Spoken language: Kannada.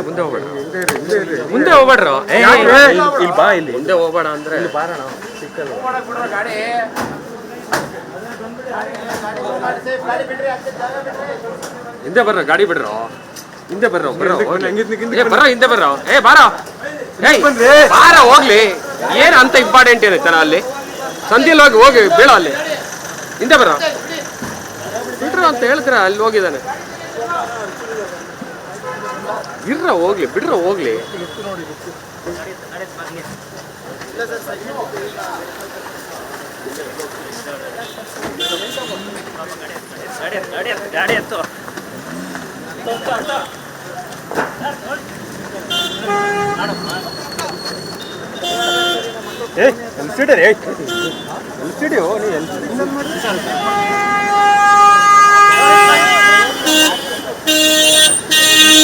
ಮುಂದೆ ಹೋಗ್ಬೇಡ, ಮುಂದೆ ಹೋಗ್ಬೇಡ್ರು. ಇಲ್ಲಿ ಬಾ, ಇಲ್ಲಿ ಮುಂದೆ ಹೋಗ್ಬೇಡ ಅಂದ್ರೆ ಬಾರಣ ಸಿಕ್ಕಲ್ಲ. ಹಿಂದೆ ಬರ್ರ, ಗಾಡಿ ಬಿಡ್ರು, ಹಿಂದೆ ಬರ್ರೋ, ಬರೋ ಬರೋ, ಹಿಂದೆ ಬರ್ರೋ. ಬಾರೋ, ಬಾರ ಹೋಗ್ಲಿ. ಏನು ಅಂತ ಇಂಪಾರ್ಟೆಂಟ್ ಏನೈತನ ಅಲ್ಲಿ? ಸಂಧಿಯಲ್ಲಿ ಹೋಗಿ ಬೀಳೋ ಅಲ್ಲಿ. ಹಿಂದೆ ಬರೋ, ಬಿಡ್ರ ಅಂತ ಹೇಳ್ತೀರ, ಅಲ್ಲಿ ಹೋಗಿದ್ದಾನೆ. ಇರ್ರ ಹೋಗ್ಲಿ, ಬಿಡ್ರ ಹೋಗ್ಲಿ. ಗಾಡಿ ಎತ್ತು. ಎಲ್ ಸಿಡಿ ರೀ, ಎಲ್ ಸಿಡಿ.